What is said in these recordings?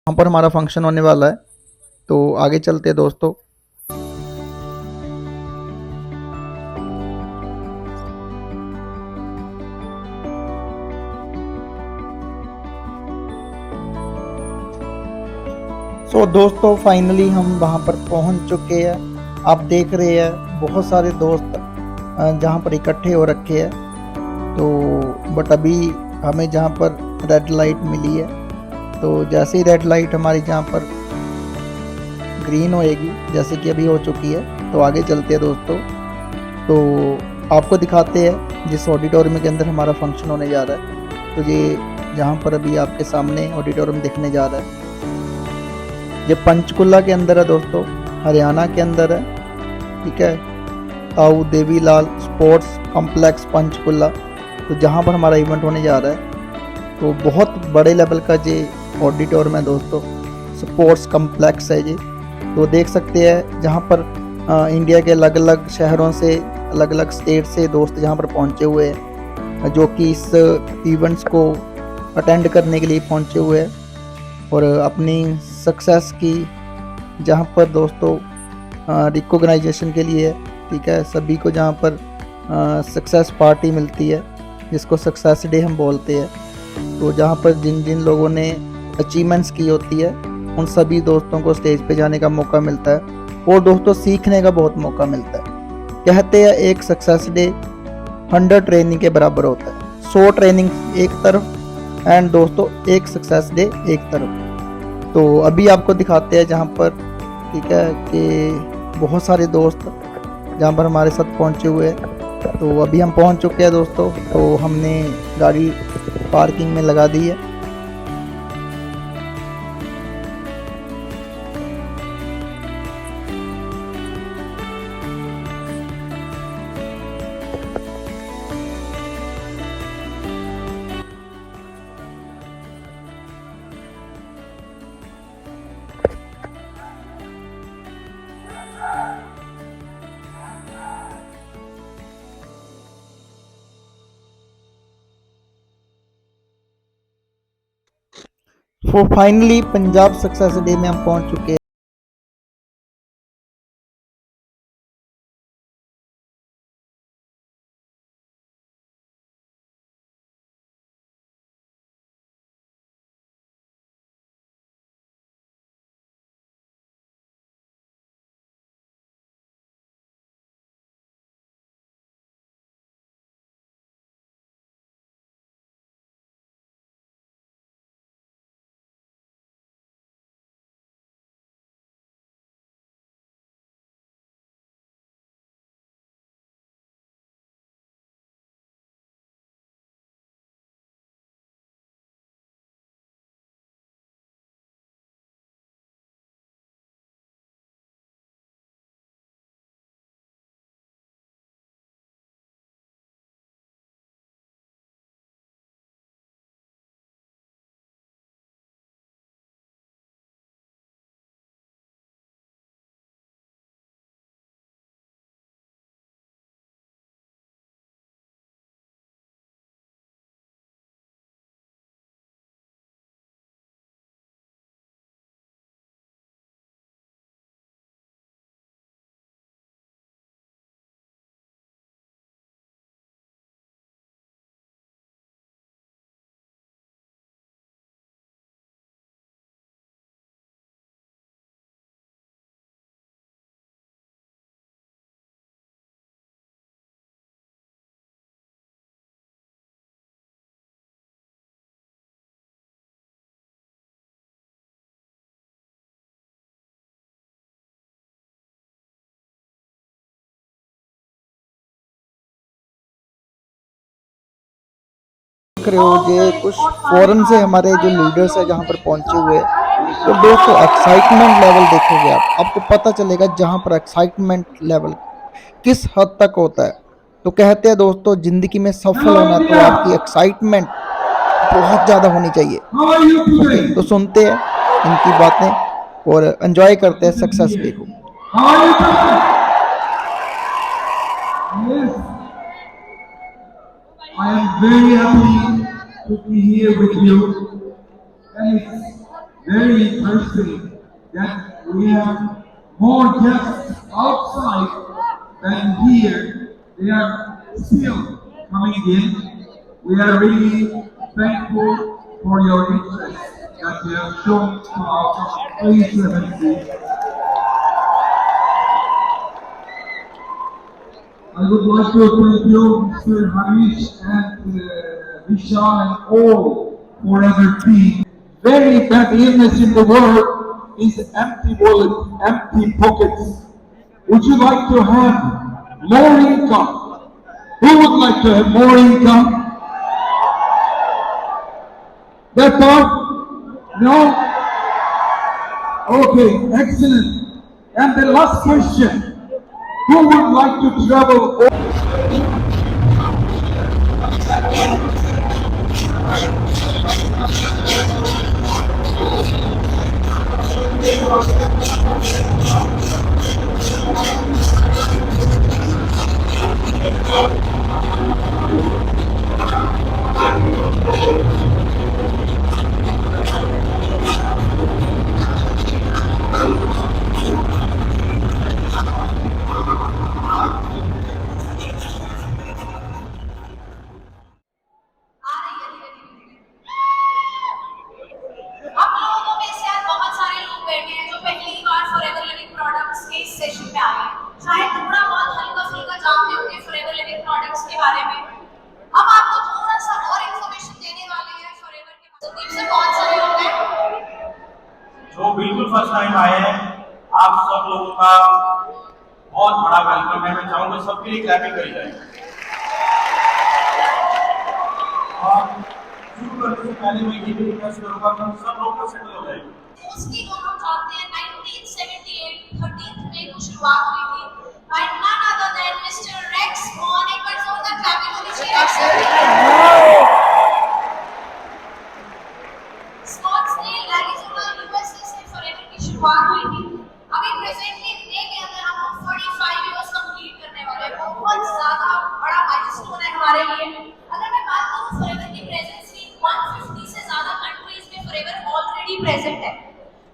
यहाँ पर हमारा फंक्शन होने वाला है, तो आगे चलते हैं दोस्तों। दोस्तों फाइनली हम वहाँ पर पहुँच चुके हैं। आप देख रहे हैं बहुत सारे दोस्त जहाँ पर इकट्ठे हो रखे हैं। तो बट अभी हमें जहाँ पर रेड लाइट मिली है, तो जैसे ही रेड लाइट हमारी जहाँ पर ग्रीन होएगी, जैसे कि अभी हो चुकी है, तो आगे चलते हैं दोस्तों। तो आपको दिखाते हैं जिस ऑडिटोरियम के अंदर हमारा फंक्शन होने जा रहा है। तो ये जहाँ पर अभी आपके सामने ऑडिटोरियम दिखने जा रहा है, ये पंचकुला के अंदर है दोस्तों, हरियाणा के अंदर है। ठीक है, ताऊ देवीलाल स्पोर्ट्स कॉम्प्लेक्स पंचकुला, तो जहाँ पर हमारा इवेंट होने जा रहा है। तो बहुत बड़े लेवल का ये ऑडिटोरियम है दोस्तों, स्पोर्ट्स कॉम्प्लेक्स है ये। तो देख सकते हैं जहाँ पर इंडिया के अलग अलग शहरों से, अलग अलग स्टेट से दोस्त जहाँ पर पहुँचे हुए हैं, जो कि इस इवेंट्स को अटेंड करने के लिए पहुँचे हुए हैं और अपनी सक्सेस की जहाँ पर दोस्तों रिकॉग्नाइजेशन के लिए। ठीक है, सभी को जहाँ पर सक्सेस पार्टी मिलती है, जिसको सक्सेस डे हम बोलते हैं। तो जहाँ पर जिन जिन लोगों ने अचीवमेंट्स की होती है, उन सभी दोस्तों को स्टेज पे जाने का मौका मिलता है और दोस्तों सीखने का बहुत मौका मिलता है। कहते हैं एक सक्सेस डे 100 ट्रेनिंग के बराबर होता है। 100 ट्रेनिंग एक तरफ एंड दोस्तों एक सक्सेस डे एक तरफ। तो अभी आपको दिखाते हैं जहाँ पर, ठीक है, कि बहुत सारे दोस्त जहाँ पर हमारे साथ पहुँचे हुए हैं। तो अभी हम पहुँच चुके हैं दोस्तों, तो हमने गाड़ी पार्किंग में लगा दी है। तो फाइनली पंजाब सक्सेस डे में हम पहुंच चुके हैं। देख रहे हो ये कुछ फॉरेन से हमारे जो लीडर्स है जहाँ पर पहुंचे हुए हैं। तो दोस्तों एक्साइटमेंट लेवल देखोगे आपको पता चलेगा जहाँ पर एक्साइटमेंट लेवल किस हद तक होता है। तो कहते हैं दोस्तों जिंदगी में सफल होना तो आपकी एक्साइटमेंट बहुत ज़्यादा होनी चाहिए। ओके, तो सुनते हैं इनकी बातें और एंजॉय करते हैं सक्सेस डे को। I am very happy to be here with you, and it's very interesting that we have more guests outside than here. They are still coming in. We are really thankful for your interest that you have shown to our Please I would like to thank you, Mr. Harish and Vishal and all Forever team. Very bad illness in the world is empty wallet, empty pockets. Would you like to have more income? Who would like to have more income? That part? No? Okay, excellent. And the last question. Who would like to travel? आप लोगों में से आज बहुत सारे लोग बैठे हैं जो पहली बार फॉरएवर लिविंग प्रोडक्ट्स के इस सेशन में आए हैं। शायद थोड़ा बहुत हल्का फुल्का जानते होंगे फॉरएवर लिविंग प्रोडक्ट्स के बारे में। अब आपको थोड़ा सा और इंफॉर्मेशन देने वाले हैं फॉरएवर के बारे में। बहुत सारे लोग हैं जो बिल्कुल फर्स्ट टाइम आए हैं, आप सब लोगों का बहुत बड़ा वेलकम है। मैं चाहूंगा सबके लिए क्लैपिंग करी जाए। और शुरू करने से पहले मैं ये भी रिक्वेस्ट करूंगा कि हम सब लोग सेटल हो जाए। उसकी जो हम जानते हैं 1978 13th मई को शुरुआत हुई थी by none other than Mr. Rex Vaughn। एक बार जोरदार क्लैपिंग होनी चाहिए रेक्स के लिए। स्कॉट्सडेल एरिज़ोना यूएसए से फॉरएवर की शुरुआत हुई थी। अभी प्रेजेंटली मई के अंदर हम 45 इयर्स कंप्लीट करने वाले हैं। बहुत ज्यादा बड़ा माइलस्टोन है हमारे लिए। अगर मैं बात करूं फॉरएवर की प्रेजेंस की 150 से ज्यादा कंट्रीज में फॉरएवर ऑलरेडी प्रेजेंट है।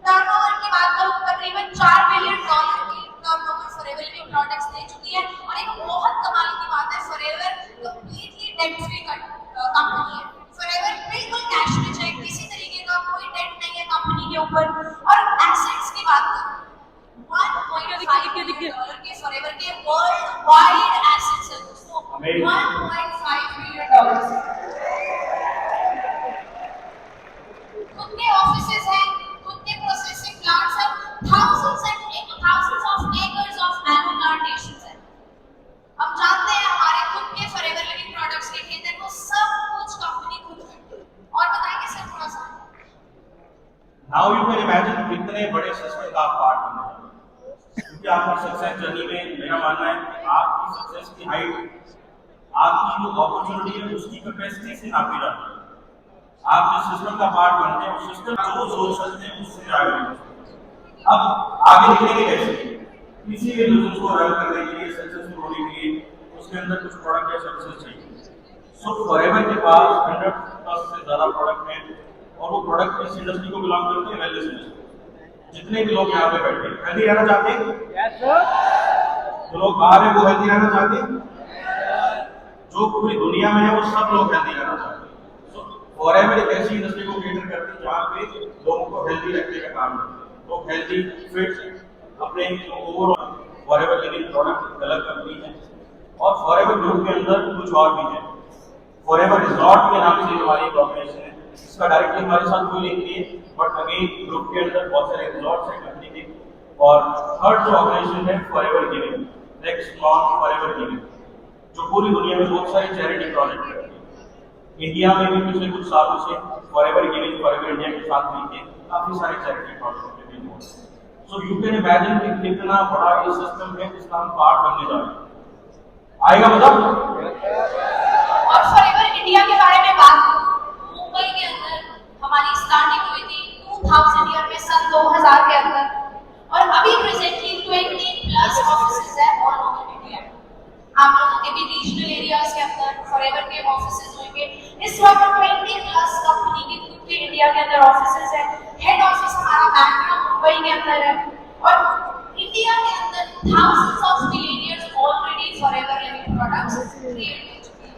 टर्नओवर की बात करूं तकरीबन $4 बिलियन की टर्नओवर फॉरएवर लिविंग प्रोडक्ट्स दे चुकी है। और एक बहुत कमाल की बात है forever completely debt free company है। फॉरएवर बिल्कुल कैश रिच है, किसी तरीके का कोई डेट नहीं है कंपनी के ऊपर। और एसेट्स की बात करूं $1.5 बिलियन के फॉरएवर के वर्ल्ड वाइड एसेट्स है दोस्तों। $1.5 बिलियन। खुद के ऑफिसेज हैं, खुद के प्रोसेसिंग प्लांट्स हैं, thousands of acres of mango plantations हैं। हम जानते हैं हमारे खुद के फॉरएवर लिविंग प्रोडक्ट्स के खेत हैं, वो सब कुछ कंपनी खुद करती है। और बताएंगे सर थोड़ा सा। नाउ यू कैन इमेजिन कितने बड़े सिस्टम का आप पार्ट बन रहे हैं। क्योंकि आपकी सक्सेस जर्नी में मेरा मानना है कि आपकी सक्सेस की हाइट आपकी जो अपॉर्चुनिटी है उसकी कैपेसिटी से नापी जाती है। आप जिस सिस्टम का पार्ट बनते हैं उस सिस्टम जो सोच सकते हैं उससे आगे बढ़ सकते हैं। अब आगे निकलेंगे कैसे? किसी भी बिजनेस को रन करने के लिए, सक्सेसफुल होने के लिए उसके अंदर कुछ प्रोडक्ट या सर्विसेज चाहिए। सो फॉरएवर के पास 100+ से ज्यादा प्रोडक्ट हैं और वो प्रोडक्ट इस इंडस्ट्री को बिलोंग करते हैं, वेलनेस इंडस्ट्री। जितने भी लोग यहाँ पे बैठे हैं हेल्दी रहना चाहते हैं, जो लोग बाहर हैं वो हेल्दी रहना चाहते हैं, जो पूरी दुनिया में है वो सब लोग हेल्दी रहना चाहते हैं। फॉरएवर एक ऐसी इंडस्ट्री को केटर करती है जहाँ पे लोगों को हेल्दी रखने का काम करते हैं। लोग हेल्दी फिट अपने ओवरऑल फॉरएवर लिविंग प्रोडक्ट अलग कंपनी है। और फॉरएवर ग्रुप के अंदर कुछ और भी है। फॉरएवर रिजॉर्ट के नाम से हमारी ऑर्गेनाइजेशन है, इसका डायरेक्टली हमारे साथ कोई लिंक नहीं है, बट अगेन ग्रुप के अंदर बहुत सारे रिजॉर्ट्स हैं कंपनी के। और थर्ड जो ऑर्गेनाइजेशन है forever giving, next launch forever giving, जो पूरी दुनिया में बहुत सारी चैरिटी प्रोजेक्ट करती है। इंडिया में भी पिछले कुछ सालों से फॉरएवर गिविंग फॉरएवर इंडिया के साथ मिलकर काफी सारे चैरिटी प्रोजेक्ट में भी हो। सो यू कैन इमेजिन कि कितना बड़ा ये सिस्टम है जिसका हम पार्ट बनने जा रहे हैं। आएगा मजा? और फॉरएवर इंडिया के बारे में बात मुंबई के अंदर हमारी स्टार्टिंग हुई थी 2000 ईयर में सन 2000 के अंदर। और अभी प्रेजेंटली 20+ ऑफिसेज है ऑल ओवर इंडिया। आप लोगों के भी रीजनल एरियाज के अंदर फॉरएवर के ऑफिसेज होंगे। इस वक्त 20+ कंपनी के खुद के इंडिया के अंदर ऑफिसेज हैं। हेड ऑफिस हमारा बैंगलोर मुंबई के अंदर है और इंडिया के अंदर thousands of millionaires already forever living products create हो चुके हैं।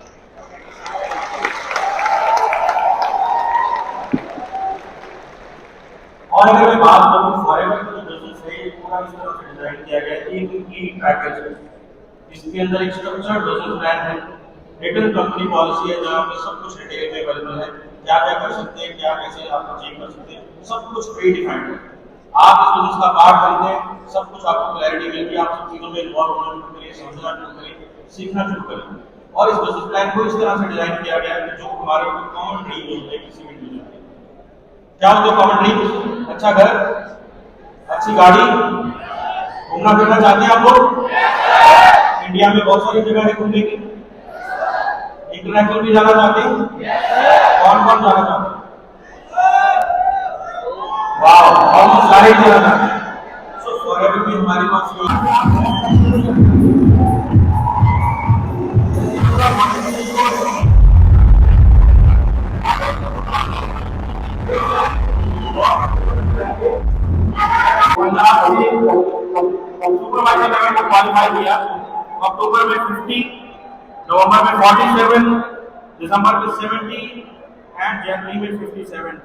और अगर मैं बात करूं फॉरएवर का जो बिजनेस है ये पूरा इस तरह से डिजाइन किया गया है कि एक पैकेज है। इसके अंदर एक स्ट्रक्चर्ड बिजनेस प्लान है, रिटर्न कंपनी पॉलिसी है जहां पे सब कुछ डिटेल में अवेलेबल है, क्या क्या कर सकते हैं, क्या कैसे आप अचीव कर सकते हैं, सब कुछ प्री डिफाइंड है। आप इस बिजनेस का पार्ट बनते हैं, सब कुछ आपको क्लैरिटी मिलती है, आप सब चीजों में इन्वॉल्व होना शुरू करिए, समझना शुरू करिए, सीखना शुरू करिए। और इस बिजनेस प्लान को इस तरह से डिजाइन किया गया है कि जो हमारे कॉमन ड्रीम होते हैं किसी भी इंडिविजुअल के, क्या होते हैं कॉमन ड्रीम्स? अच्छा घर, अच्छी गाड़ी, घूमना फिरना चाहते हैं आप लोग? इंडिया में बहुत सारी जगह है घूमने की, इंटरनेशनल भी जाना चाहते हैं? कौन कौन जाना चाहते हैं? वाह, ऑलमोस्ट सारे ही जाना चाहते हैं। सो फॉरएवर भी हमारे पास सुपरवाइजर लेवल को क्वालिफाई किया। अक्टूबर में 50, नवंबर में 47, दिसंबर में 70 एंड जनवरी में 57।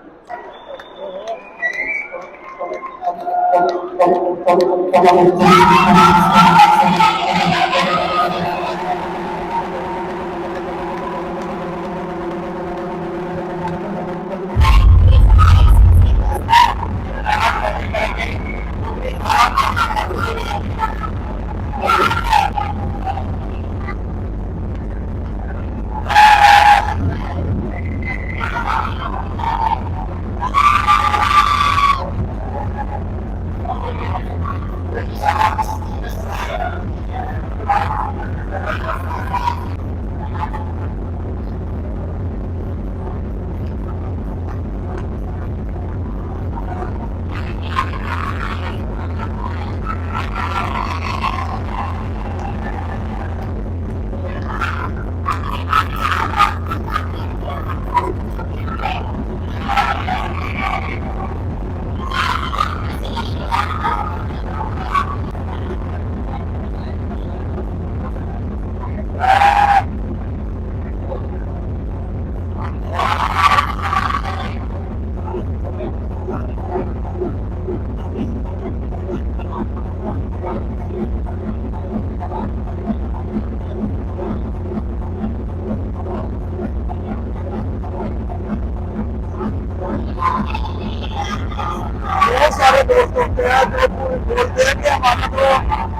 बहुत सारे दोस्त होते हैं जो बोलते हैं कि हमारा तो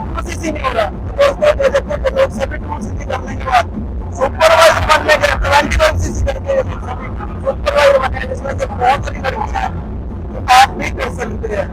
टूल सीसी नहीं हो रहा। दोस्तों जो देखो तो लोग सभी टूल सीसी करने के बाद सुपरवाइजर बनने के 20 सीसी करके सभी सुपरवाइजर बने, जिसमें से बहुत सारी लड़कियां हैं, तो आप भी कर सकते हैं।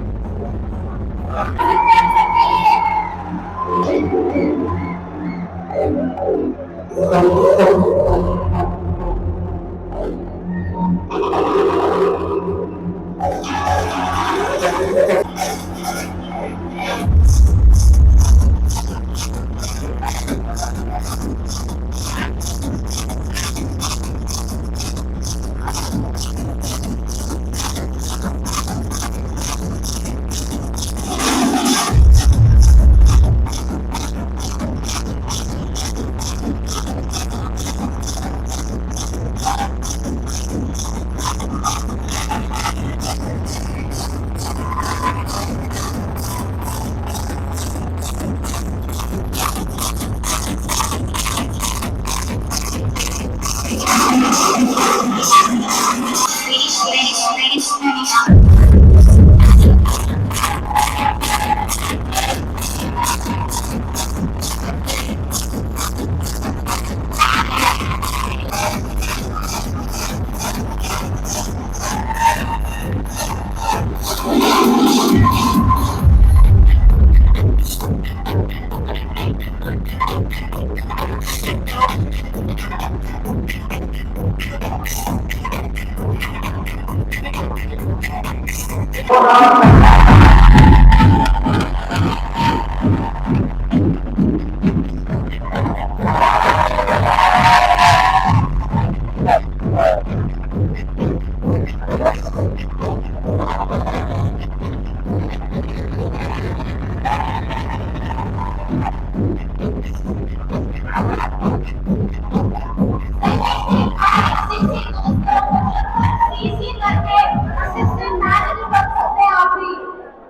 सीसी करके असिस्टेंट मैनेजर बन सकते हैं आप भी।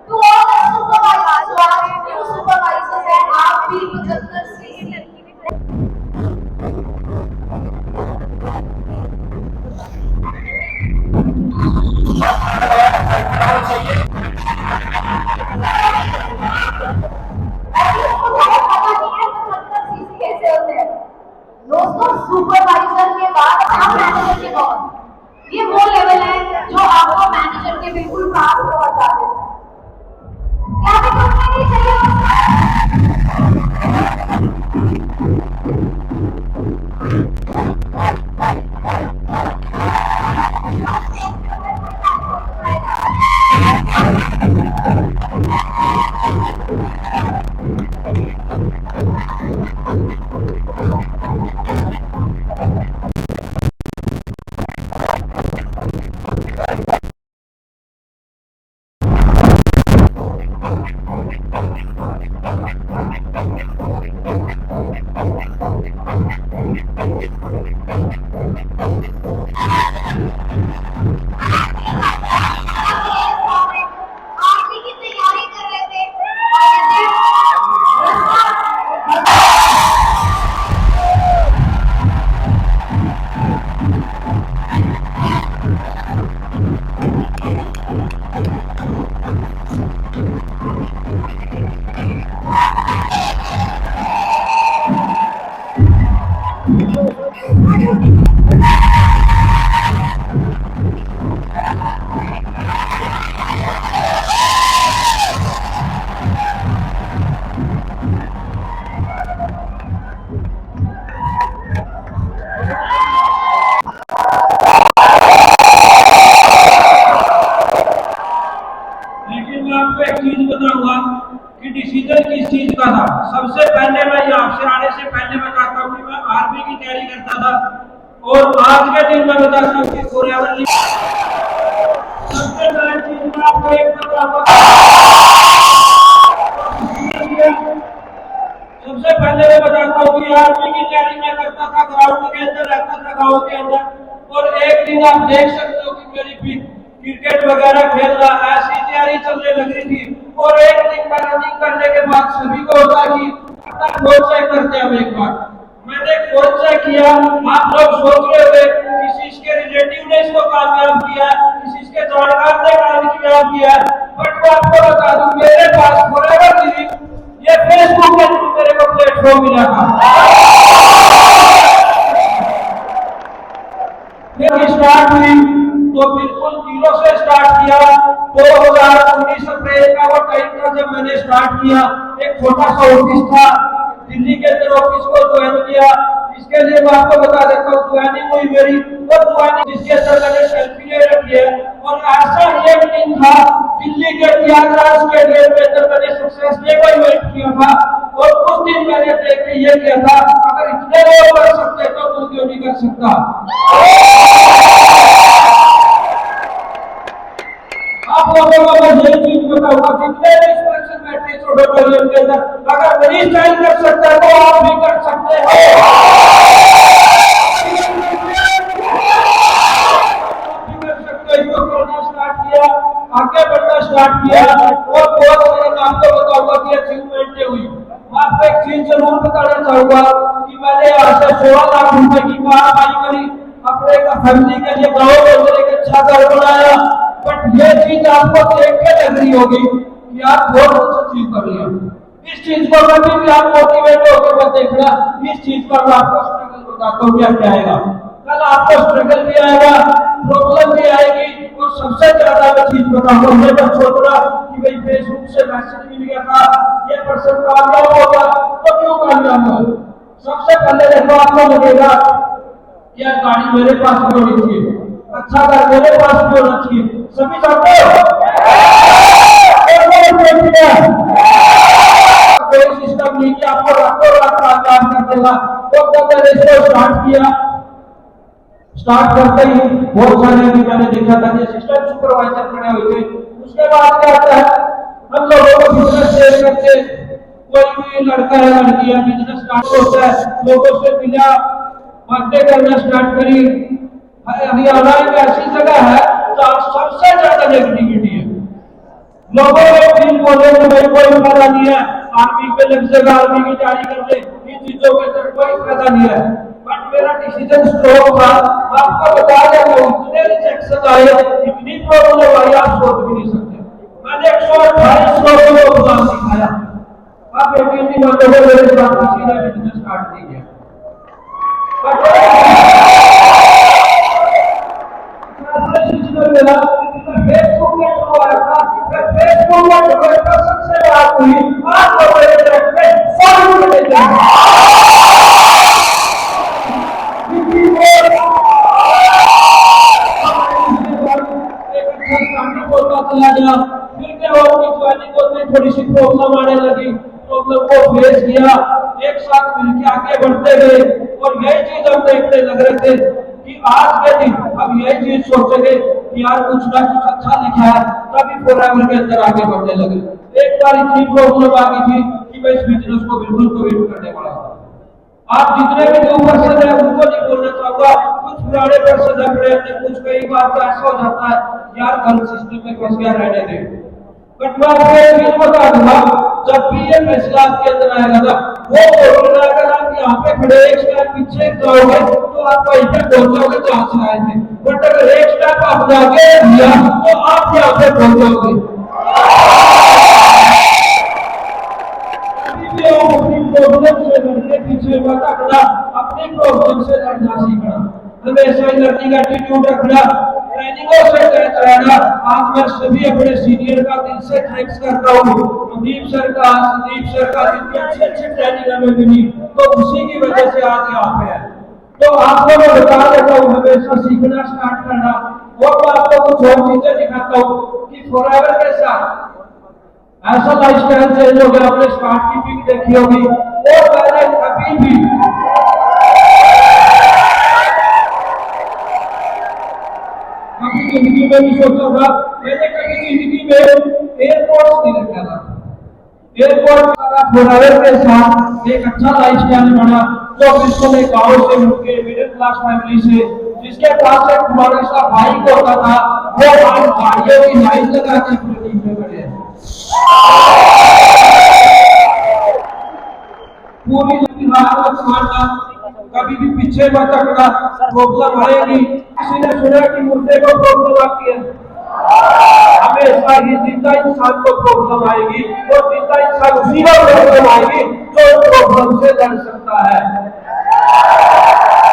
टू ऑल द सुपरवाइजर्स जो आज न्यू सुपरवाइजर्स हैं, आप भी 75 सीसी कैसे होते हैं दोस्तों। सुपरवाइजर के बाद आप मैनेजर के बाद ये वो लेवल है जो आपको मैनेजर के बिल्कुल पास पहुंचा देता है। क्या भी कुछ नहीं चाहिए। आरती की तैयारी कर रहे थे कि डिसीजन किस चीज का था। सबसे पहले मैं यहाँ से आने से पहले बताता हूँ कि मैं आर्मी की तैयारी करता था, और आज के दिन मैं बताता हूँ कि फॉरएवर सबसे पहले चीज मैं आपको एक बताऊंगा। सबसे पहले मैं बताता हूँ कि आर्मी की तैयारी मैं करता था, ग्राउंड के अंदर रहता था, गाँव के अंदर, और एक दिन आप देख सकते हो कि मेरी क्रिकेट वगैरह खेलना ऐसी तैयारी चलने लग रही थी। और एक दिन मैं रनिंग करने के बाद सभी को होता कि अपना कोच चेक करते हैं। एक बार मैंने कोच चेक किया। आप लोग सोच रहे होंगे किसी इसके रिलेटिव ने इसको कामयाब किया, किसी इसके जानकार ने कामयाब किया, बट मैं आपको बता दूं मेरे पास फॉरएवर लिविंग ये फेसबुक के थ्रू मेरे को प्लेटफॉर्म मिला था। फिर स्टार्ट हुई तो बिल्कुल जीरो से स्टार्ट किया। 2019 अप्रैल का वो टाइम था जब मैंने स्टार्ट किया। एक छोटा सा ऑफिस था दिल्ली के अंदर, ऑफिस को ज्वाइन किया। इसके लिए मैं आपको बता देता हूँ ज्वाइनिंग हुई मेरी, वो ज्वाइनिंग जिसके अंदर मैंने सेल्फी ले रखी है। और ऐसा एक दिन था दिल्ली के त्यागराज स्टेडियम के अंदर मैंने सक्सेस डे को इवेंट किया था, और उस दिन मैंने देख के ये किया था अगर इतने लोग कर सकते तो तू क्यों नहीं कर सकता। आप लोगों को मैं ये चीज बताऊंगा, जितने भी स्पेशल बैठे इस ऑडिटोरियम के अंदर, अगर मनीष स्टाइल कर सकता है तो आप भी कर सकते हो। इसको करना स्टार्ट किया, आगे बढ़ना स्टार्ट किया, और बहुत सारे नाम तो बताऊंगा कि अचीवमेंट हुई। मैं आपको एक चीज जरूर बताना चाहूंगा कि मैंने यहाँ से 16 लाख रुपए की कार बाई करी, अपने फैमिली के लिए गाँव में एक अच्छा घर बनाया। बट ये चीज आपको देख के लग रही होगी कि आप बहुत कुछ अचीव कर लिया। इस चीज को कभी भी आप मोटिवेट होकर मत देखना। इस चीज पर मैं आपको स्ट्रगल बताता हूँ क्या आएगा। कल आपको स्ट्रगल भी आएगा, प्रॉब्लम भी आएगी, और सबसे ज्यादा मैं चीज बताऊंगा। मैं जब सोच रहा कि भाई फेसबुक से मैसेज मिल गया था, ये पर्सन कामयाब हो गया, तो क्यों कामयाब हो। सबसे पहले देखो आपको लगेगा क्या गाड़ी मेरे पास भी होनी चाहिए, अच्छा घर मेरे पास भी होना चाहिए। सभी चाहते हो कोई सिस्टम नहीं कि आपको रातों रात कामयाब कर देगा। तो जब मैंने इसको स्टार्ट करते ही बहुत सारे भी मैंने देखा था कि असिस्टेंट सुपरवाइजर खड़े हुए थे। उसके बाद क्या आता है, हम लोगों को बिजनेस शेयर करके कोई भी लड़का है लड़की है बिजनेस स्टार्ट होता है, लोगों से मिला, बातें करना स्टार्ट करी। हरियाणा एक ऐसी जगह है जहाँ सबसे ज्यादा नेगेटिविटी है। लोगों ने चीज बोले तो भाई कोई फायदा नहीं है, आर्मी पे लग जाएगा, आर्मी की तैयारी कर ले, इन चीजों के अंदर कोई फायदा नहीं है। बट मेरा डिसीजन स्ट्रोंग था। आपको बता देता हूँ, इतने रिजेक्शन आए, इतनी प्रॉब्लम आई, आप सोच भी नहीं सकते। मैंने 128 लोगों को खुदा सिखाया। आप यकीन नहीं मानोगे, मेरे साथ किसी ने बिजनेस स्टार्ट नहीं किया। फेसबुक में जो आया था, फेसबुक में जो सबसे बात हुई, आज तो मेरे ट्रैक में 100 रुपए देते हैं। फिर क्या हुआ कि ज्वाइनिंग में थोड़ी सी प्रॉब्लम आने लगी, प्रॉब्लम को फेस किया, एक साथ मिलकर आगे बढ़ते गए। और यही चीज हम देखने लग रहे थे कि आज के दिन अब यही चीज सोचेंगे कि यार कुछ ना कुछ अच्छा लिखा है, तभी फॉरएवर के अंदर आगे बढ़ने लगे। एक बार इतनी प्रॉब्लम आ गई थी कि मैं इस बिजनेस को बिल्कुल कमिट करने वाला था। आप जितने भी न्यू पर्सन है उनको नहीं बोलना चाहूंगा, कुछ पुराने पर्सन रखने हैं, कुछ कई बार तो ऐसा हो जाता है यार गलत सिस्टम में फंस गया, रहने दे। बट मैं आपको एक चीज बता दूंगा, जब भी ये फैसला आपके अंदर आएगा ना, वो बोलना, अगर आप यहाँ पे खड़े एक स्टेप पीछे जाओगे तो आप वहीं पे पहुंचोगे जहां से आए थे। बट अगर एक स्टेप आप आगे लिया तो आप यहाँ पे पहुंचोगे। अपनी प्रॉब्लम से लड़ने पीछे मत हटना, अपनी प्रॉब्लम से लड़ना सीखना, हमेशा ही लर्निंग एटीट्यूड रखना, ट्रेनिंगों से अटैच रहना। आज मैं सभी अपने सीनियर का दिल से थैंक्स करता हूँ, संदीप सर का जितनी अच्छी अच्छी ट्रेनिंग हमें मिली, तो उसी की वजह से आज यहाँ पे है। तो आपको मैं बता देता हूँ, हमेशा सीखना स्टार्ट करना। और मैं आपको कुछ और चीजें दिखाता हूँ कि फॉरएवर के साथ ऐसा लाइफस्टाइल चेंज हो गया। आपने स्टार्ट की पिक देखी होगी, और मैंने कभी भी जिंदगी में नहीं सोचा था, मैंने कभी जिंदगी में एयरपोर्ट नहीं रखा था। एयरपोर्ट फॉरएवर के साथ एक अच्छा लाइफस्टाइल बना, जो बिल्कुल एक गाँव से उठ के मिडिल क्लास फैमिली से, जिसके पास एक हमारे सा बाइक होता था, वो आज गाड़ियों की लाइन लगा के अपने टीम में खड़े हैं। पूरी मारना, कभी भी पीछे मत हटना, प्रॉब्लम आएगी। किसी ने सुना कि मुर्दे को प्रॉब्लम आती है? हमेशा ही जिंदा इंसान को प्रॉब्लम आएगी, और जिंदा इंसान उसी को प्रॉब्लम आएगी जो प्रॉब्लम से लड़ सकता है।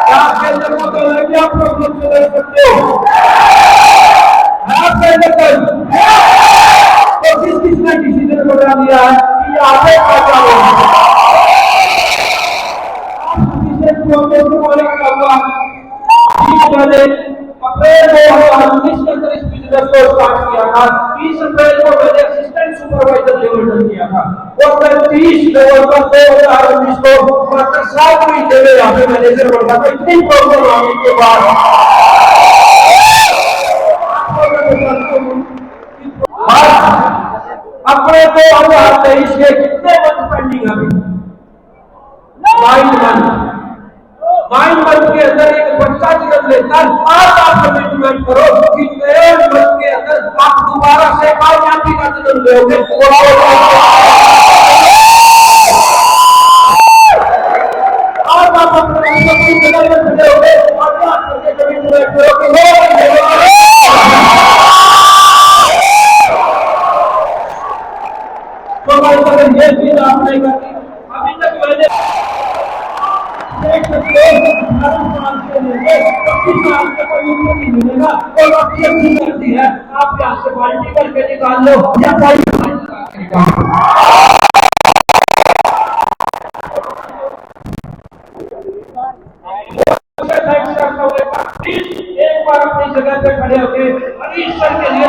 क्या आपके अंदर वो कल है कि आप प्रॉब्लम से लड़ सकते हो? आपके अंदर तो किसने डिसीजन बना लिया है कि आगे क्या होगा? मैंने अप्रैल 2019 के अंदर इस बिजनेस को स्टार्ट किया था। 30 अप्रैल को मैंने असिस्टेंट सुपरवाइजर लेवल डन किया था, और मैं 30 नवंबर 2019 को मात्र 7 महीने में यहाँ पे मैनेजर बन गया था। इतनी प्रॉब्लम आने के बाद अपने 2023 के कितने मंथ पेंडिंग अभी? 9 मंथ के अंदर एक बच्चा जन्म लेता है। आज आप कमिटमेंट करो कि 9 मंथ के अंदर आप दोबारा से कामयाबी का जन्म लोगे। आज आप अपने जन्म में खड़े होगे और आप कमिटमेंट करो कि ये चीज आप नहीं करती। अभी तक मैंने देख सकते हो 18 साल से लेकर 25 साल तक कोई नहीं मिलेगा, और आपकी अच्छी करती है। आप यहाँ से बाल्टी करके निकाल लो या पाइप लगा के निकाल लो। एक बार अपनी जगह पे खड़े होके हरीश सर के लिए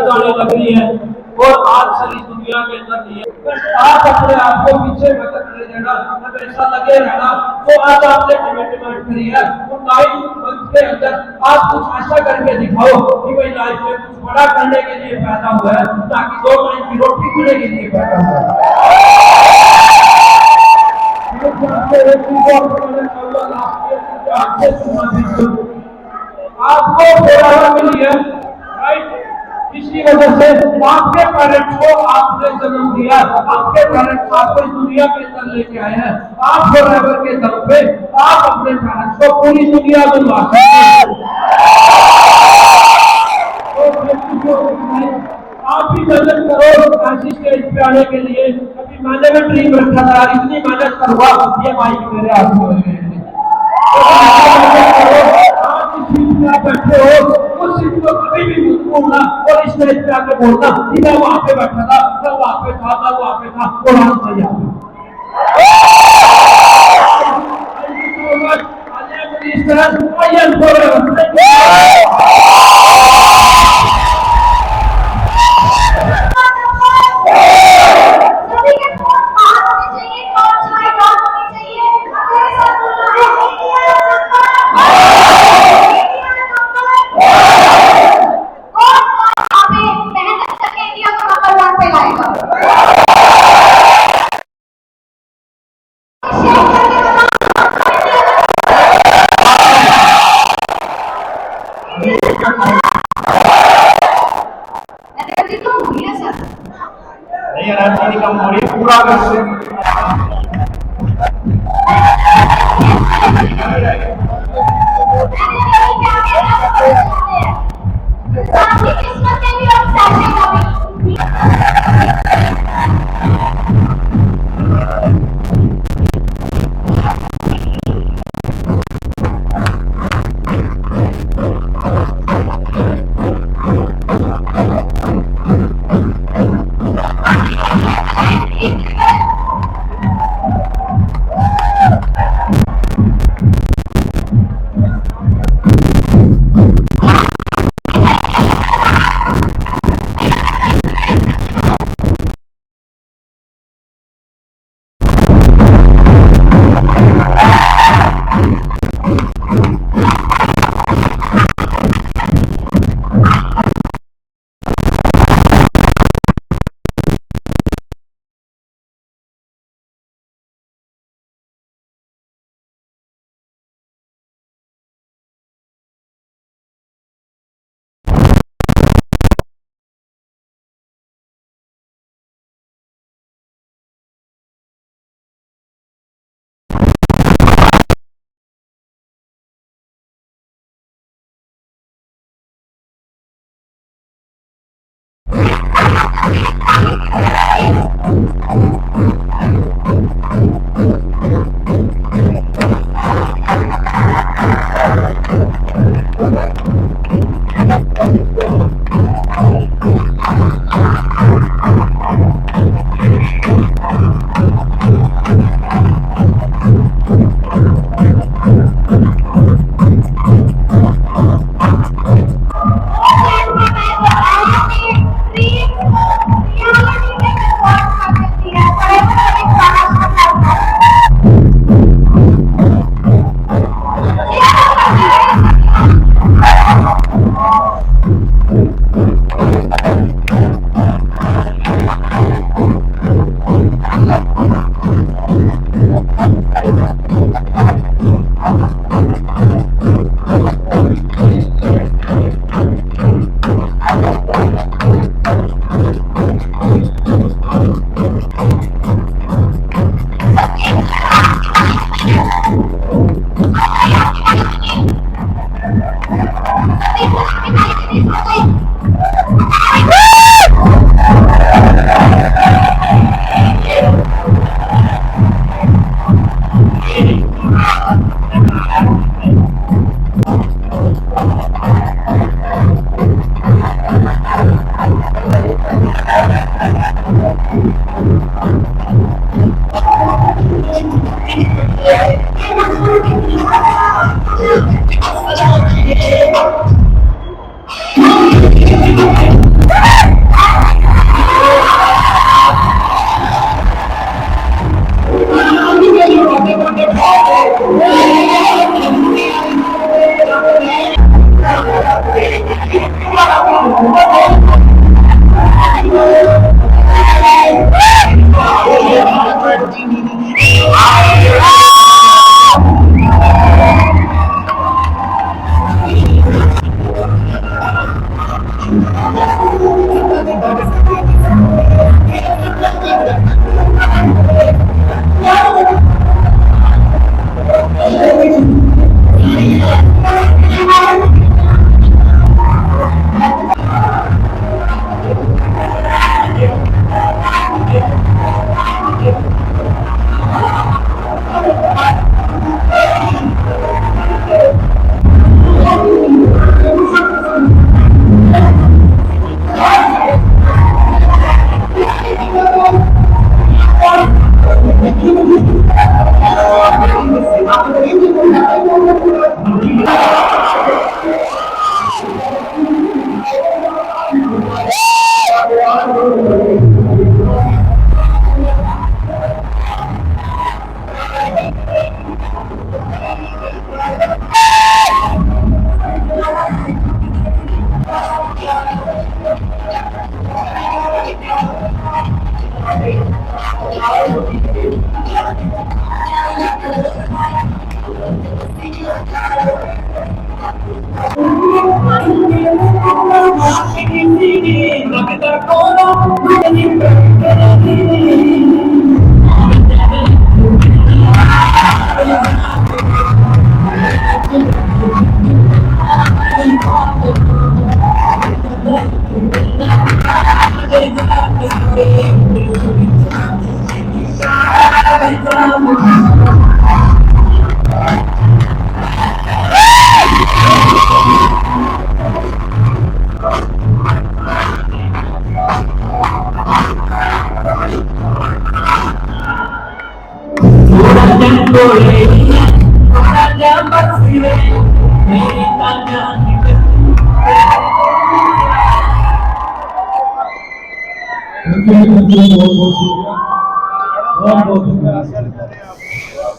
जाने लग रही है। और आज सारी दुनिया के अंदर नहीं है। बस आप अपने आप को पीछे मत करने देना, हमेशा लगे रहना। तो आज आपने कमिटमेंट करी है, तो 9 मंथ के अंदर आप कुछ ऐसा करके दिखाओ कि भाई लाइफ में कुछ बड़ा करने के लिए पैदा हुआ है, ताकि 2 टाइम की रोटी खाने के लिए पैदा हुआ है। आपको बराबर मिली है, राइट? इसकी वजह से आपके पेरेंट्स को आपने जन्म दिया, आपके पेरेंट्स आपको इस दुनिया के अंदर लेके आए हैं। आप बराबर के दम पे आप अपने पेरेंट्स को पूरी दुनिया घुमा सकते हैं। आप भी मेहनत करो ऐसी स्टेज पे आने के लिए। अभी मैंने भी ड्रीम रखा था, इतनी मेहनत करूंगा, ये माइक मेरे हाथ में होने आप जिस सीट पे आप बैठे हो उस सीट को कभी भी मत भूलना और इस स्टेज पे आके बोलना कि मैं वहां पे बैठा था, मैं वहां पे था, मैं वहां पे था और आज मैं यहाँ पे। I am forever. सभी के फोन बाहर होने चाहिए, टॉर्च लाइट ऑफ होनी चाहिए। मेरे साथ बोलना है इंडिया नंबर, इंडिया नंबर। कौन यहाँ पे मेहनत करके इंडिया को नंबर 1 पे लाएगा? शेयर करके एनर्जी तो हुई है सर। नहीं एनर्जी कम हो रही, पूरा कर आपकी किस्मत में भी अब सेटिंग होगी।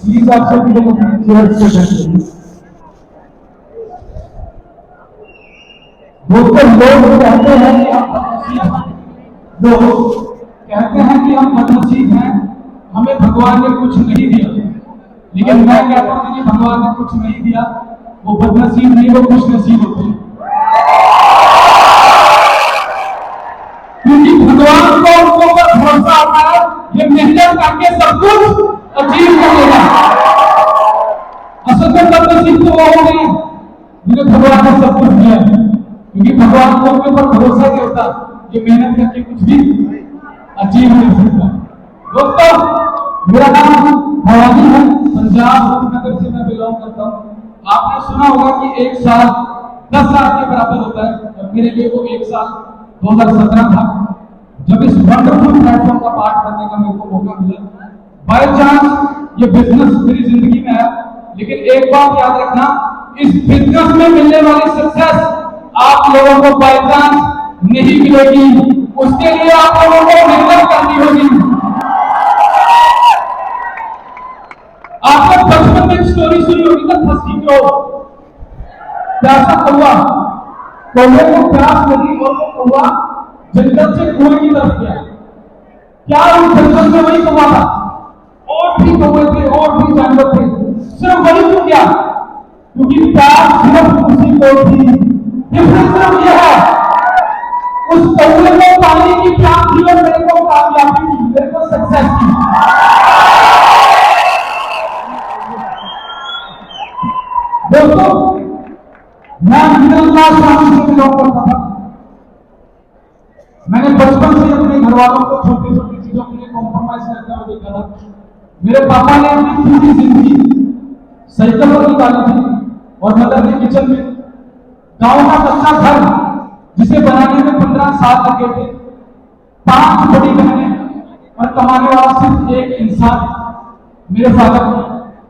प्लीज आप सभी लोग अपनी चेयर से बैठिए। दोस्तों, लोग कहते हैं कि हम बदनसीब हैं, हमें भगवान ने कुछ नहीं दिया, लेकिन मैं कहता हूं कि भगवान ने कुछ नहीं दिया, वो बदनसीब नहीं, वो खुश नसीब होते हैं, क्योंकि भगवान को उनको ऊपर भरोसा आता है, ये मेहनत करके सब कुछ अचीव कर लेगा। असल में बदनसीब तो वो हो गए जिन्हें भगवान ने सब कुछ दिया है, क्योंकि भगवान को उनके ऊपर भरोसा नहीं होता, ये मेहनत करके कुछ भी अचीव नहीं सकता। दोस्तों, मेरा नाम भवानी है, पंजाब रूपनगर से मैं बिलोंग करता हूँ। आपने सुना होगा कि एक साल 10 साल के बराबर होता है, और मेरे लिए वो एक साल 2017 था, जब इस वंडरफुल प्लेटफॉर्म का पार्ट बनने का मेरे को मौका मिला। बाय चांस ये बिजनेस मेरी जिंदगी में है, लेकिन एक बात याद रखना, इस बिजनेस में मिलने वाली सक्सेस आप लोगों को बाय चांस नहीं मिलेगी, उसके लिए आप लोगों को मेहनत करनी होगी। आपने बचपन में एक स्टोरी सुनी होगी ना, खस्सी को प्यासा कौवा, कौवे को प्यास लगी और वो कौवा जंगल से कुएं की तरफ गया। क्या उस जंगल में वही कौवा था? और भी कौवे थे, और भी जानवर थे, सिर्फ वही क्यों गया? क्योंकि प्यास सिर्फ उसी को थी। डिफरेंस सिर्फ यह है, उस कौवे को पानी की प्यास थी और मेरे को कामयाबी थी, मेरे को सक्सेस थी। दोस्तों, मैं मिडिल क्लास फैमिली से बिलोंग करता था। मैंने बचपन से अपने घर वालों को छोटी छोटी चीजों के लिए कॉम्प्रोमाइज करते हुए देखा था। मेरे पापा ने अपनी पूरी जिंदगी साइकिल पर निकाली थी, और मदर ने किचन में गांव का कच्चा घर जिसे बनाने में 15 साल लगे थे, 5 बड़ी बहनें और कमाने वाला सिर्फ एक इंसान, मेरे फादर थे।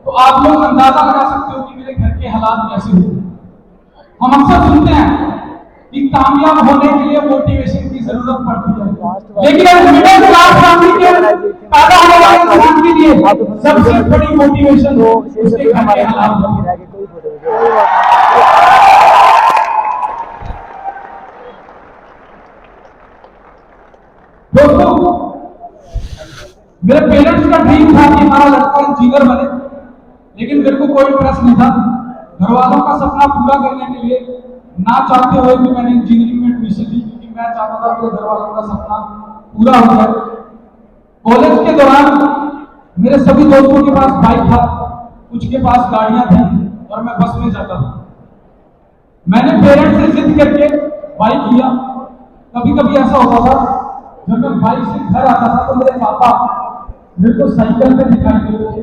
तो आप लोग अंदाजा लगा सकते हो कि मेरे घर के हालात कैसे हुए। हम अक्सर सुनते हैं कि कामयाब होने के लिए मोटिवेशन की जरूरत पड़ती है, लेकिन मिडिल क्लास फैमिली के पैदा होने वाले इंसान के लिए सबसे बड़ी मोटिवेशन उसके घर के हालात। मेरे पेरेंट्स का ड्रीम था कि हमारा लड़का इंजीनियर बने, लेकिन मेरे को कोई इंटरेस्ट नहीं था। घर वालों का सपना पूरा करने के लिए ना चाहते हुए भी मैंने इंजीनियरिंग में एडमिशन ली, क्योंकि मैं चाहता था कि घर वालों का सपना पूरा हो जाए। कॉलेज के दौरान मेरे सभी दोस्तों के पास बाइक था, कुछ के पास गाड़ियां थी और मैं बस में जाता था। मैंने पेरेंट्स से जिद करके बाइक लिया। कभी कभी ऐसा होता था जब मैं बाइक से घर आता था तो मेरे पापा मेरे को साइकिल पे दिखाई देते थे।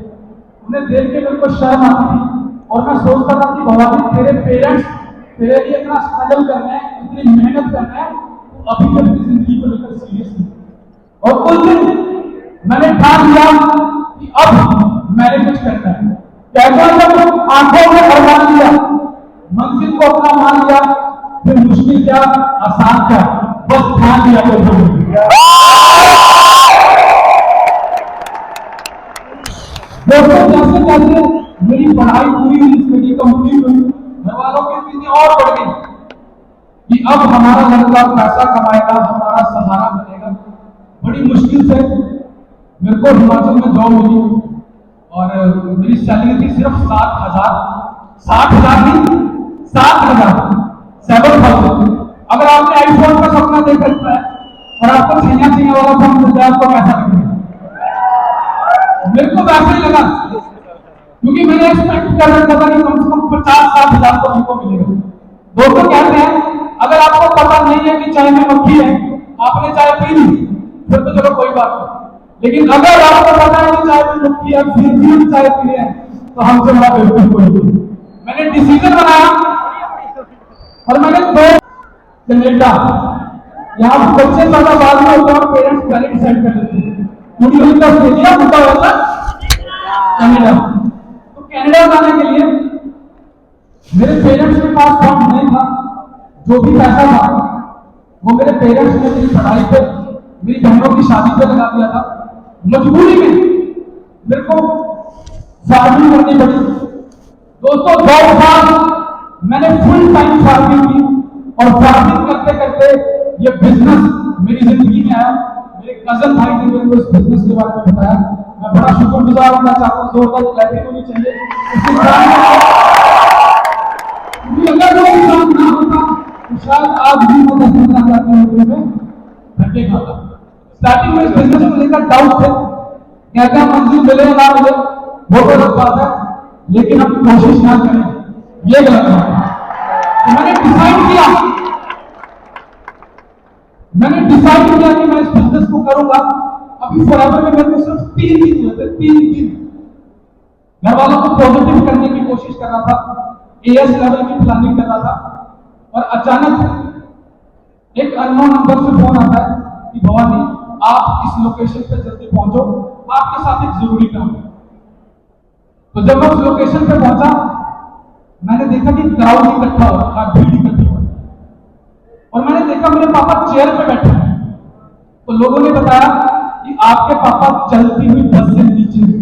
उन्हें देख के मेरे को शर्म आती थी और मैं सोचता था कि भवानी तेरे पेरेंट्स तेरे लिए इतना स्ट्रगल करना है, इतनी मेहनत करना है, तो अभी तक अपनी जिंदगी को लेकर सीरियस नहीं। और उस दिन मैंने ठान लिया कि अब मैंने कुछ करना है। कहता जब आंखों में अरमान लिया, मंजिल को अपना मान लिया, फिर मुश्किल क्या आसान क्या, बस ध्यान दिया तो दोस्तों जैसे जैसे मेरी पढ़ाई पूरी हुई, स्टडी कंप्लीट हुई, घर वालों की उम्मीदें और बढ़ गई कि अब हमारा लड़का पैसा कमाएगा, हमारा सहारा बनेगा। बड़ी मुश्किल से मेरे को हिमाचल में जॉब मिली और मेरी सैलरी थी सिर्फ 60,000 नहीं, 7,000 अगर आपने आईफोन का सपना देख रखा है और आपको छैया वाला फोन मिल जाए, आपको कैसा लगेगा? मेरे को वैसे ही लगा, क्योंकि मैंने एक्सपेक्ट कर रखा था कि कम से कम 50-60,000 तो हमको मिलेगा। दोस्तों कहते हैं अगर आपको पता नहीं है कि चाय में मक्खी है, आपने चाय पी ली, फिर तो चलो कोई बात नहीं। लेकिन अगर आपको पता है कि चाय में मक्खी है फिर भी हम चाय पी रहे हैं, तो हमसे बड़ा बिल्कुल कोई नहीं। मैंने डिसीजन बनाया और मैंने कनेडा, यहाँ बच्चे ज्यादा बाद में होता है, पेरेंट्स पहले डिसाइड कर लेते हैं। ऑस्ट्रेलिया मुद्दा होता कनाडा। तो कनाडा जाने के लिए मेरे पेरेंट्स के पास फंड नहीं था, जो भी पैसा था वो मेरे पेरेंट्स ने मेरी पढ़ाई पे, मेरी बहनों की शादी पे लगा दिया था। मजबूरी में मेरे को फार्मिंग करनी पड़ी। दोस्तों 2 साल मैंने फुल टाइम फार्मिंग की और फार्मिंग करते करते ये बिजनेस मेरी जिंदगी में आया। मेरे कजन भाई ने मेरे को इस बिजनेस के बारे में बताया। मैं बड़ा शुक्रगुजार होना चाहता हूँ, जोरदार क्लैपिंग होनी चाहिए। अगर वो इंसान ना होता तो शायद आज भी मैं 10-15 हज़ार रुपये में धक्के खाता। स्टार्टिंग में इस बिजनेस को लेकर डाउट थे, कहते हैं मंजिल मिले ना मिले वो गलत बात है, लेकिन हम कोशिश ना करें ये गलत बात है। तो मैंने डिसाइड किया कि मैं इस बिजनेस को करूंगा। अभी फॉरएवर में मेरे को सिर्फ 3 दिन हुए थे, 3 दिन घर वालों को पॉजिटिव करने की कोशिश कर रहा था, एएस लेवल की प्लानिंग कर रहा था, और अचानक एक अननोन नंबर से फोन आता है कि भवानी आप इस लोकेशन पे जल्दी पहुंचो, आपके साथ एक जरूरी काम है। तो जब मैं उस लोकेशन पे पहुंचा, मैंने देखा कि क्राउड इकट्ठा हो रहा है, भीड़ इकट्ठी हो रही है, और मैंने देखा मेरे पापा चेयर पे बैठे हैं। तो लोगों ने बताया कि आपके पापा चलती हुई बस से नीचे हुए,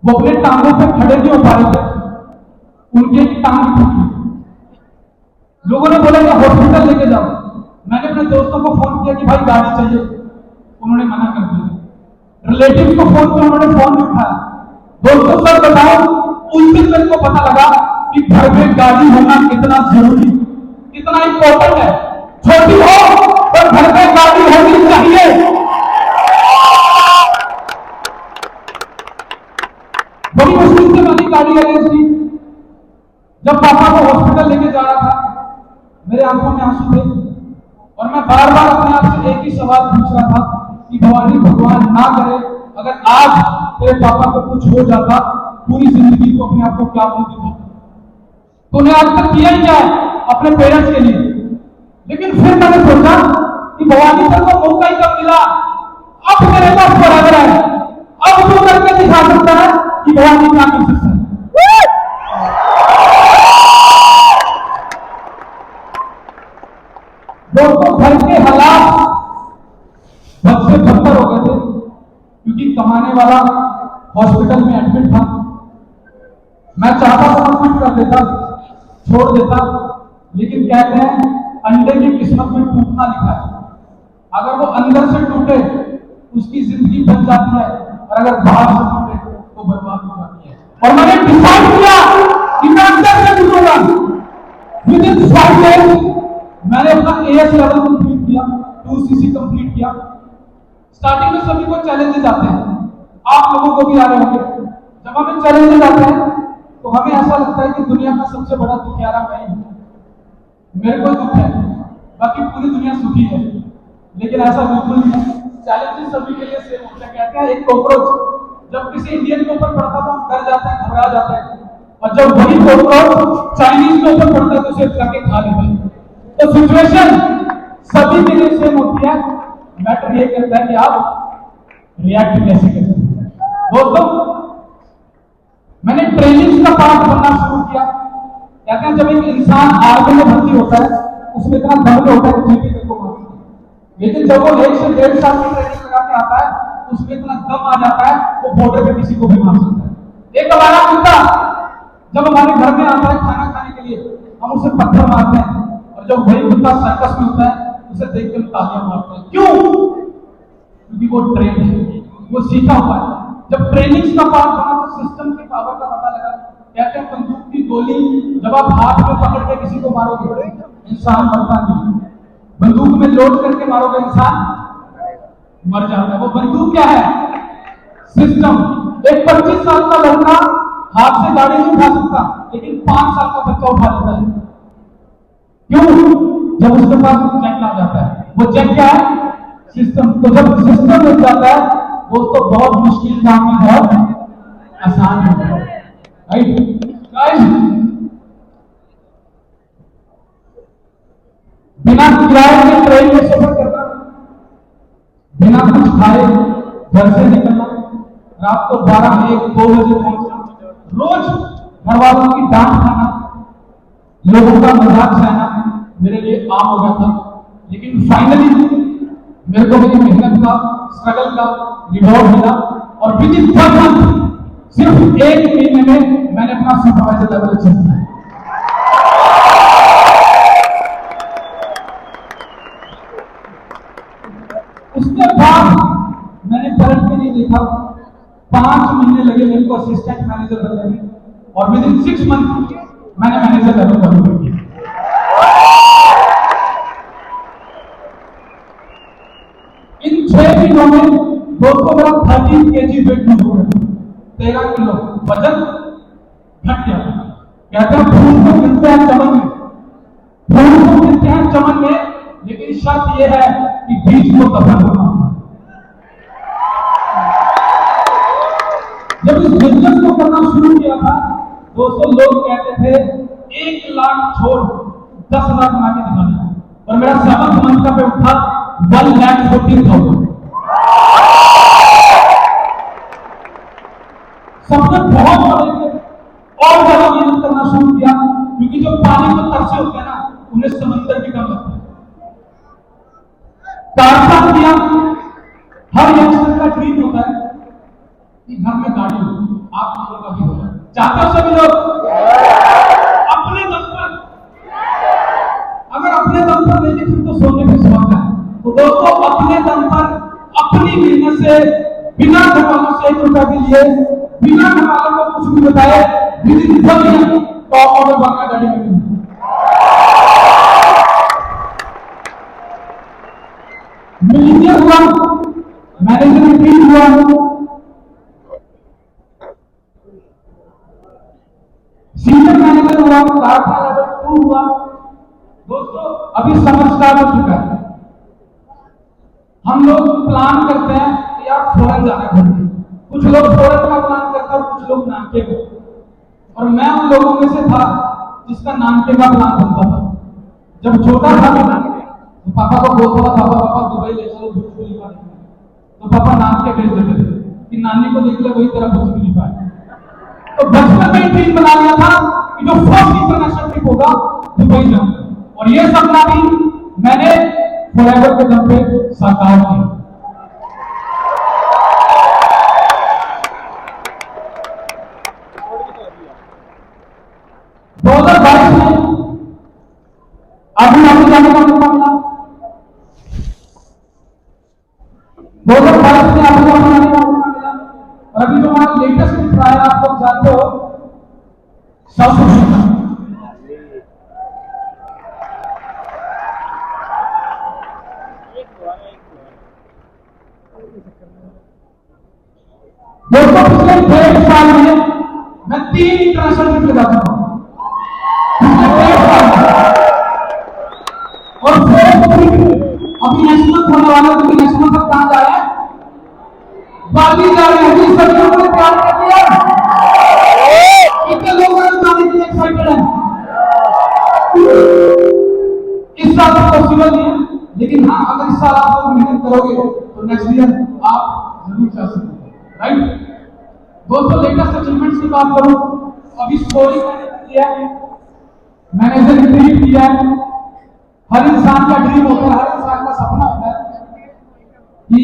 वो अपने टांगों पे खड़े नहीं हो पा रहे थे, उनकी एक टांग टूटी। लोगों ने बोला कि हॉस्पिटल लेके जाओ। मैंने अपने दोस्तों को फोन किया कि भाई गाड़ी चाहिए, उन्होंने मना कर दिया। रिलेटिव को फोन किया, उन्होंने फोन नहीं उठाया। दोस्तों सर बताओ, उस दिन मेरे को पता लगा कि घर में गाड़ी होना कितना जरूरी, कितना इंपॉर्टेंट है। छोटी हो पर घर में गाड़ी होनी चाहिए। बड़ी मुश्किल से मैंने गाड़ी अरेंज की। जब पापा को हॉस्पिटल लेके जा रहा था, मेरे आंखों में आंसू थे और मैं बार बार अपने आप से एक ही सवाल पूछ रहा था कि भवानी भगवान ना करे अगर आज तेरे पापा को कुछ हो जाता, पूरी जिंदगी को अपने आप को क्या बोल दिखाता, तूने आज तक किया ही क्या है अपने पेरेंट्स के लिए। लेकिन फिर मैंने सोचा कि भवानी सर को मौका ही कब मिला, अब मेरे पास बराबर है, अब तू करके दिखा सकता है कि भवानी क्या कर सकता है। दोस्तों घर के हालात बद से बदतर हो गए थे, क्योंकि कमाने वाला हॉस्पिटल में एडमिट था। मैं चाहता था क्विट कर देता, छोड़ देता, लेकिन कहते हैं अंडे की किस्मत में टूटना लिखा है। अगर वो अंदर से टूटे उसकी जिंदगी बन जाती है, और अगर बाहर से टूटे तो बर्बाद हो जाती है। और मैंने डिसाइड किया कि मैं अंदर से टूटूंगा। विद इन 5 डेज मैंने अपना एएस लेवल कंप्लीट किया, 2cc कंप्लीट किया। स्टार्टिंग में सभी को चैलेंजेस आते हैं, आप लोगों को भी आ रहे होंगे। जब हमें चैलेंजेस आते हैं तो हमें ऐसा लगता है कि दुनिया का सबसे बड़ा दुखियारा मैं ही हूं, मेरे को दुख है, बाकी पूरी दुनिया सुखी है। लेकिन ऐसा बिल्कुल नहीं है, चैलेंजेस सभी के लिए सेम होते हैं। कहते हैं एक कॉकरोच जब किसी इंडियन के ऊपर पड़ता तो हम डर जाते हैं, घबरा जाते हैं, और जब वही कॉकरोच चाइनीज के ऊपर पड़ता है तो उसे जाके खा लेते हैं। तो सिचुएशन सभी के लिए सेम होती है, मैटर ये करता है कि आप रिएक्ट कैसे करते हैं। दोस्तों, मैंने ट्रेनिंग का पार्ट बनना शुरू किया। कहते हैं जब एक इंसान आर्मी में भर्ती होता है उसमें इतना दर्द होता है कि जीपी तक को मार देता है, लेकिन जब वो 1 से 1.5 साल की ट्रेनिंग लगा के आता है उसमें इतना दम आ जाता है वो बॉर्डर पे किसी को भी मार सकता है। एक हमारा कुत्ता जब हमारे घर में आता है खाना खाने के लिए, हम उसे पत्थर मारते हैं, और जब वही कुत्ता सर्कस में होता है उसे देख के तालियां मारते हैं। क्यों? क्योंकि वो ट्रेन है, वो सीखा हुआ है। जब ट्रेनिंग का पार्ट बना तो सिस्टम की पावर का पता लगा। कहते हैं बंदूक की गोली जब आप हाथ में पकड़ के किसी को मारोगे इंसान मरता नहीं, बंदूक में लोड करके मारोगे इंसान मर जाता है। वो बंदूक क्या है? सिस्टम। एक 25 साल का लड़का हाथ से गाड़ी नहीं उठा सकता, लेकिन 5 साल का बच्चा उठा लेता है। क्यों? जब उसके पास जंग आ जाता है। वो जंग क्या है? सिस्टम। तो जब सिस्टम मिल जाता है दोस्तों बहुत मुश्किल काम में बहुत आसान होता है। राइट गाइस, बिना किराए के ट्रेन में सफर करना, बिना कुछ खाए घर से निकलना, रात को 12, 1, 2 बजे पहुंचना, रोज घर वालों की डांट खाना, लोगों का मजाक सहना मेरे लिए आम हो गया था। लेकिन फाइनली मेरे को मेरी मेहनत का, स्ट्रगल का रिवॉर्ड मिला, और विद इन 1 मंथ, सिर्फ 1 महीने में मैंने अपना सुपरवाइजर लेवल अचीव किया। उसके बाद मैंने पलट के नहीं देखा, 5 महीने लगे मेरे को असिस्टेंट मैनेजर बनने में, और विद इन 6 मंथ मैंने मैनेजर लेवल पर किया। इन 6 महीनों में दोस्तों मेरा 13 kg वेट लूज हो गया, 13 किलो वजन घट गया। कहते हैं फूल को गिरते हैं चमन में, फूल को गिरते हैं चमन में, लेकिन शर्त यह है कि बीज को दफन होना। जब इस बिजनेस को करना शुरू किया था दोस्तों, लोग कहते थे 1 लाख छोड़ 10 लाख बना के दिखाना, और मेरा 7th मंथ का पे उठा 1,40,000। सबने बहुत बड़े थे और ज्यादा मेहनत करना शुरू किया, क्योंकि जो पानी को तरसे होते हैं ना उन्हें समंदर भी कम लगता है। कारखाना किया, हर यंगस्टर का ड्रीम होता है कि घर में गाड़ी हो, आप लोगों का भी होगा, चाहते हो सभी लोग अपने दम पर। अगर अपने दम पर नहीं फिर तो सोने पे सुहागा है। तो दोस्तों अपने दम पर, अपनी मेहनत से, बिना घरवालों से 1 रुपया भी लिए, बिना घरवालों को कुछ भी बताए, विदिन 1 ईयर टॉप ऑर्डर बनकर गाड़ी में मिली। मिलीनियर हुआ, मैनेजर टीम हुआ, सीनियर मैनेजर हुआ, कारखाना लेवल 2 हुआ। दोस्तों अभी समर स्टार्ट हो चुका है। हम लोग प्लान करते हैं कि यार फॉरेन जाना है घूमने, कुछ लोग फॉरेन का प्लान करते हैं और कुछ लोग नानके का, और मैं उन लोगों में से था जिसका नानके का प्लान बनता था। जब छोटा था तो पापा को बोलता था पापा दुबई ले चलो बुर्ज खलीफा देखने, तो पापा नानके भेज देते थे कि नानी को देख ले वही तेरा बुर्ज खलीफा है। तो बचपन में ड्रीम बना लिया था कि जो फर्स्ट इंटरनेशनल ट्रिप होगा दुबई जाऊंगा, और ये सपना भी मैंने फॉरएवर के दम पे साकार किया। में अभी जाने का मौका मिला। 2022 नेशनल ट्रिप लगा चुका हूं और फोर्थ ट्रिप अभी नेशनल होने वाला है, क्योंकि नेशनल तक कहां जा रहा है, बाली जा रहे हैं जी। सभी लोगों ने प्यार कर दिया, कितने लोग जाने के लिए एक्साइटेड हैं। इस साल तो पॉसिबल नहीं है, लेकिन हाँ अगर इस साल आप लोग मेहनत करोगे तो नेक्स्ट ईयर आप जरूर जा सकते, राइट। दोस्तों लेटेस्ट अचीवमेंट्स की बात करूं, अभी स्टोरी किया है, मैंने ड्रीम किया है। हर इंसान का ड्रीम होता है, हर इंसान का सपना होता है कि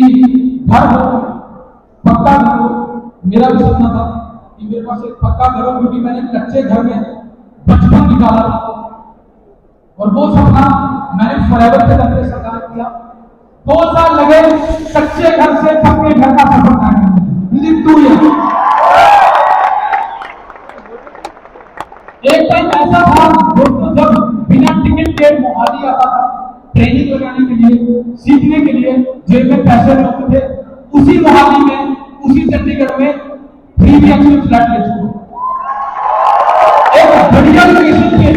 घर हो, पक्का घर हो। मेरा भी सपना था कि मेरे पास एक पक्का घर हो, क्योंकि मैंने कच्चे घर में बचपन निकाला था और वो सपना मैंने फॉरएवर के दम पे साकार किया। 2 साल लगे कच्चे घर से पक्के घर का सफर तय करने में, विदिन 2 ईयर। एक टाइम ऐसा था दोस्तों, जब बिना टिकट के मोहाली आता था ट्रेनिंग लगाने के लिए, सीखने के लिए, जेब में पैसे होते थे, उसी मोहाली में, उसी चंडीगढ़ में 3 BHK फ्लैट ले चुका, एक बढ़िया लोकेशन पे,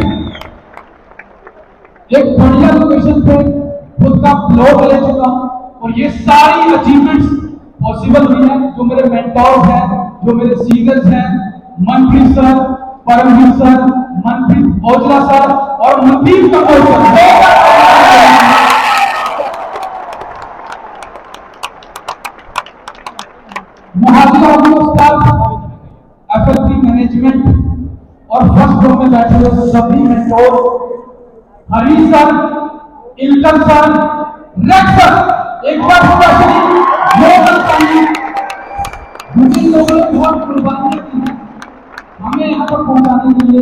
एक बढ़िया लोकेशन पे खुद का प्लॉट ले चुका हूं। और ये सारी अचीवमेंट्स पॉसिबल हुई है जो मेरे मेंटोर्स हैं, जो मेरे सीनियर्स हैं, Manpreet sir, Paramveer sir, Manpreet Aujla sir और Mandeep Kapoor sir. Mohali FLP management और फर्स्ट फ्लोर में बैठे हुए सभी mentor, Hari sir, Ilkan sir, Rex sir, एक बार स्पेशली मोहन सानी, जिन लोगों ने बहुत कुर्बानियां की हैं हमें यहाँ पर पहुंचाने के लिए,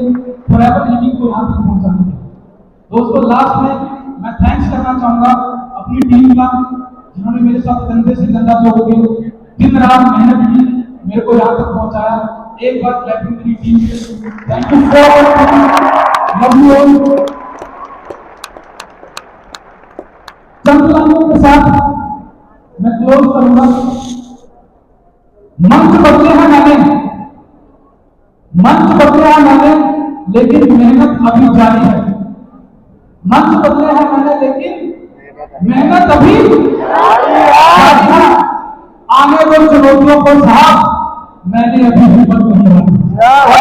फॉरएवर लिविंग को यहाँ तक पहुंचाने के लिए। दोस्तों लास्ट में मैं थैंक्स करना चाहूंगा अपनी टीम का, जिन्होंने मेरे साथ कंधे से कंधा जोड़ के दिन रात मेहनत की, मेरे को यहाँ तक पहुंचाया। एक बार क्लैपिंग मेरी टीम के, thank you so much, love you all. चंद लाइनों के साथ मैं क्लोज करूंगा। मंच बदले हैं मैंने, मंच बदले हैं मैंने, लेकिन मेहनत अभी जारी है। मंच बदले हैं मैंने, लेकिन मेहनत अभी जारी है। आने वाली चुनौतियों को साहब मैंने अभी हिम्मत नहीं हारी।